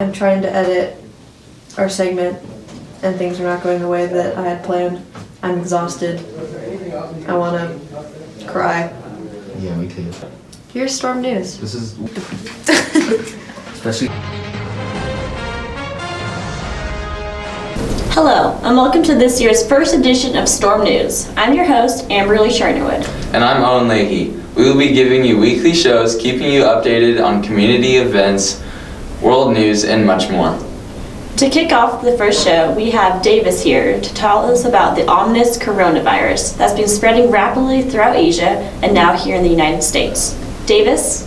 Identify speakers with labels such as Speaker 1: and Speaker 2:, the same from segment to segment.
Speaker 1: I'm trying to edit our segment and things are not going the way that I had planned. I'm exhausted. I want to cry.
Speaker 2: Yeah, me too.
Speaker 1: Here's Storm News.
Speaker 2: This is especially.
Speaker 3: Hello, and welcome to this year's first edition of Storm News. I'm your host, Amberly Sharnerwood.
Speaker 4: And I'm Owen Leahy. We will be giving you weekly shows, keeping you updated on community events, world news, and much more.
Speaker 3: To kick off the first show, we have Davis here to tell us about the ominous coronavirus that's been spreading rapidly throughout Asia and now here in the United States. Davis?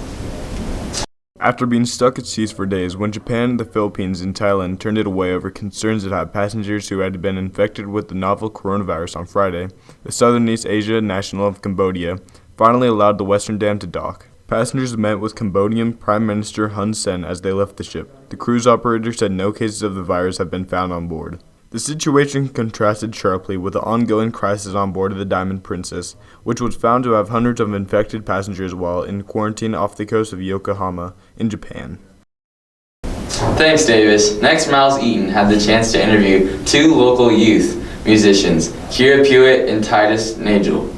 Speaker 5: After being stuck at sea for days, when Japan, the Philippines, and Thailand turned it away over concerns it had passengers who had been infected with the novel coronavirus on Friday, the Southern East Asia National of Cambodia finally allowed the Western Dam to dock. Passengers met with Cambodian Prime Minister Hun Sen as they left the ship. The cruise operator said no cases of the virus have been found on board. The situation contrasted sharply with the ongoing crisis on board of the Diamond Princess, which was found to have hundreds of infected passengers while in quarantine off the coast of Yokohama in Japan.
Speaker 4: Thanks, Davis. Next, Miles Eaton had the chance to interview two local youth musicians, Kira Pewitt and Titus Nagel.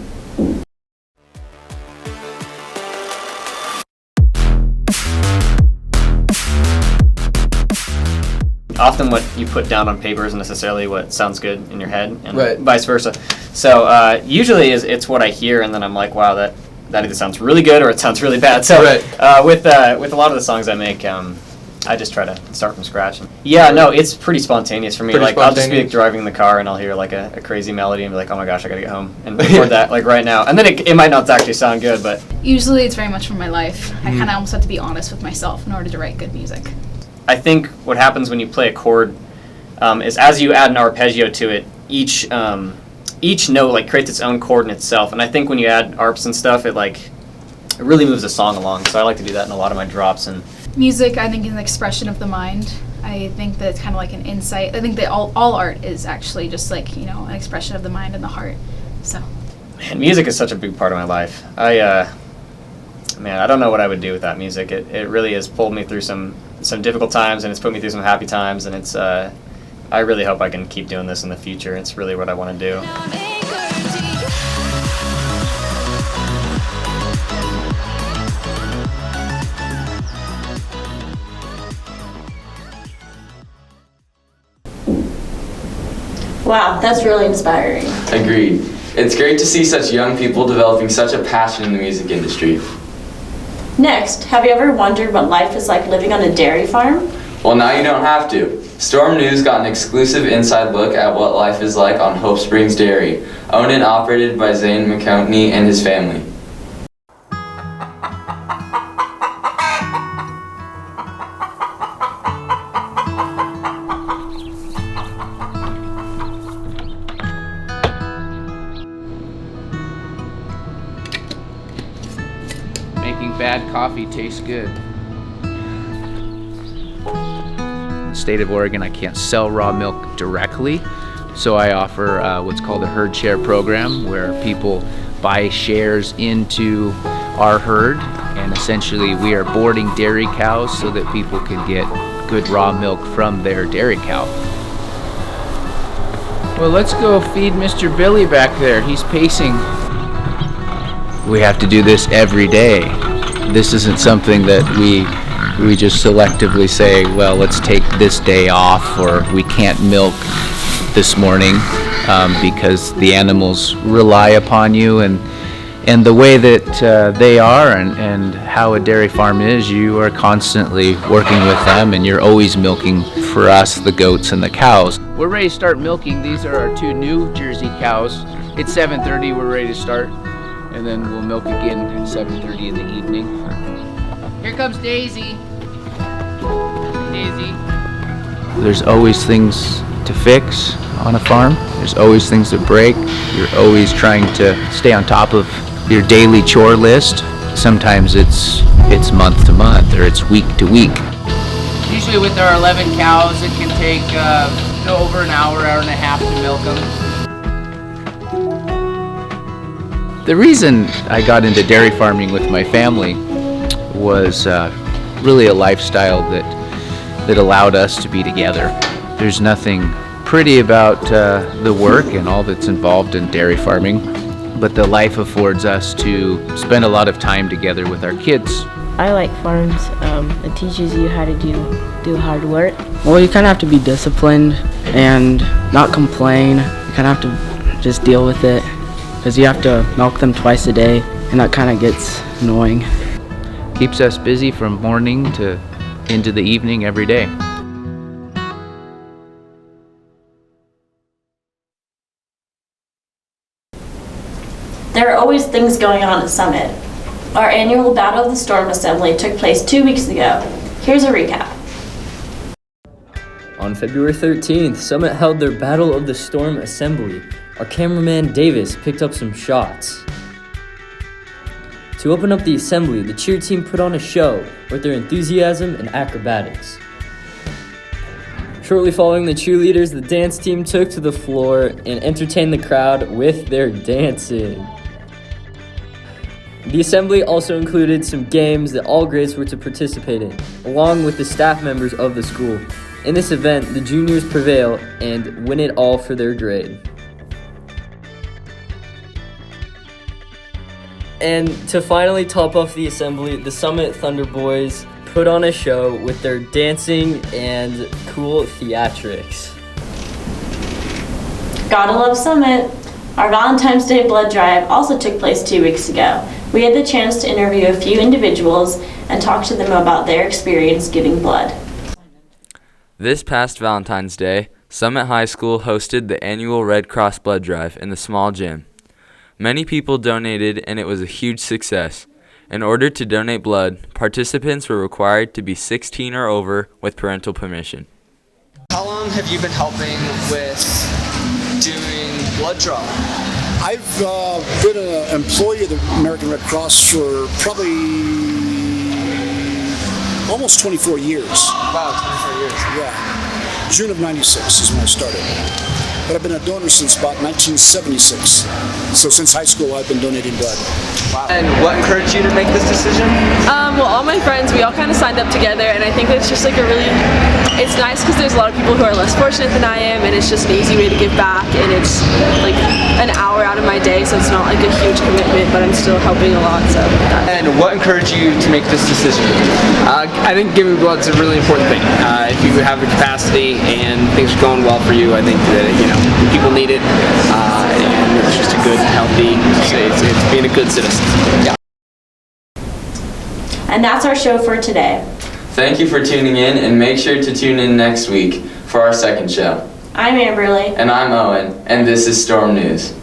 Speaker 6: Often what you put down on paper isn't necessarily what sounds good in your head, and
Speaker 7: right.
Speaker 6: Vice versa. So usually it's what I hear, and then I'm like, wow, that either sounds really good or it sounds really bad. So
Speaker 7: right.
Speaker 6: With a lot of the songs I make, I just try to start from scratch. Yeah, no, it's pretty spontaneous for me. I'll just be driving in the car and I'll hear like a crazy melody and be like, oh my gosh, I gotta get home and record that like right now. And then it might not actually sound good, but
Speaker 8: usually it's very much from my life. I kind of almost have to be honest with myself in order to write good music.
Speaker 6: I think what happens when you play a chord is as you add an arpeggio to it, each note like creates its own chord in itself. And I think when you add arps and stuff, it really moves the song along. So I like to do that in a lot of my drops. And
Speaker 8: music, I think, is an expression of the mind. I think that it's kind of like an insight. I think that all art is actually just like, an expression of the mind and the heart. So,
Speaker 6: man, music is such a big part of my life. I don't know what I would do without music. It really has pulled me through some difficult times, and it's put me through some happy times, and it's I really hope I can keep doing this in the future. It's really what I want to do.
Speaker 3: Wow, that's really inspiring.
Speaker 4: Agreed. It's great to see such young people developing such a passion in the music industry.
Speaker 3: Next, have you ever wondered what life is like living on a dairy farm?
Speaker 4: Well, now you don't have to. Storm News got an exclusive inside look at what life is like on Hope Springs Dairy, owned and operated by Zane McCowney and his family.
Speaker 7: Making bad coffee tastes good. In the state of Oregon, I can't sell raw milk directly, so I offer what's called a herd share program, where people buy shares into our herd, and essentially we are boarding dairy cows so that people can get good raw milk from their dairy cow. Well, let's go feed Mr. Billy back there. He's pacing. We have to do this every day. This isn't something that we just selectively say, well, let's take this day off, or we can't milk this morning because the animals rely upon you, and the way that they are and how a dairy farm is, you are constantly working with them, and you're always milking for us, the goats and the cows. We're ready to start milking. These are our two New Jersey cows. It's 7:30, we're ready to start. And then we'll milk again at 7:30 in the evening. Here comes Daisy. Daisy. There's always things to fix on a farm. There's always things that break. You're always trying to stay on top of your daily chore list. Sometimes it's month to month, or it's week to week. Usually with our 11 cows, it can take over an hour and a half to milk them. The reason I got into dairy farming with my family was really a lifestyle that that allowed us to be together. There's nothing pretty about the work and all that's involved in dairy farming, but the life affords us to spend a lot of time together with our kids.
Speaker 9: I like farms. It teaches you how to do hard work.
Speaker 10: Well, you kind of have to be disciplined and not complain. You kind of have to just deal with it because you have to milk them twice a day, and that kind of gets annoying.
Speaker 7: Keeps us busy from morning to into the evening every day.
Speaker 3: There are always things going on at Summit. Our annual Battle of the Storm Assembly took place 2 weeks ago. Here's a recap.
Speaker 11: On February 13th, Summit held their Battle of the Storm Assembly. Our cameraman Davis picked up some shots. To open up the assembly, the cheer team put on a show with their enthusiasm and acrobatics. Shortly following the cheerleaders, the dance team took to the floor and entertained the crowd with their dancing. The assembly also included some games that all grades were to participate in, along with the staff members of the school. In this event, the juniors prevail and win it all for their grade. And to finally top off the assembly, the Summit Thunder Boys put on a show with their dancing and cool theatrics.
Speaker 3: Gotta love Summit! Our Valentine's Day blood drive also took place 2 weeks ago. We had the chance to interview a few individuals and talk to them about their experience giving blood.
Speaker 4: This past Valentine's Day, Summit High School hosted the annual Red Cross blood drive in the small gym. Many people donated and it was a huge success. In order to donate blood, participants were required to be 16 or over with parental permission.
Speaker 12: How long have you been helping with doing blood draw?
Speaker 13: I've been an employee of the American Red Cross for probably almost 24 years.
Speaker 12: Wow, 24 years.
Speaker 13: Yeah. June of '96 is when I started. But I've been a donor since about 1976. So since high school, I've been donating blood.
Speaker 12: Wow. And what encouraged you to make this decision?
Speaker 14: Well, all my friends, we all kind of signed up together, and I think it's just like it's nice because there's a lot of people who are less fortunate than I am, and it's just an easy way to give back, and it's like an hour out of my day, so it's not like a huge commitment, but I'm still helping a lot, so.
Speaker 12: And what encouraged you to make this decision?
Speaker 15: I think giving blood is a really important thing. If you have the capacity and things are going well for you, I think that, people need it, and it's just a good, healthy, it's being a good citizen. Yeah.
Speaker 3: And that's our show for today.
Speaker 4: Thank you for tuning in, and make sure to tune in next week for our second show.
Speaker 3: I'm Amberly.
Speaker 4: And I'm Owen, and this is Storm News.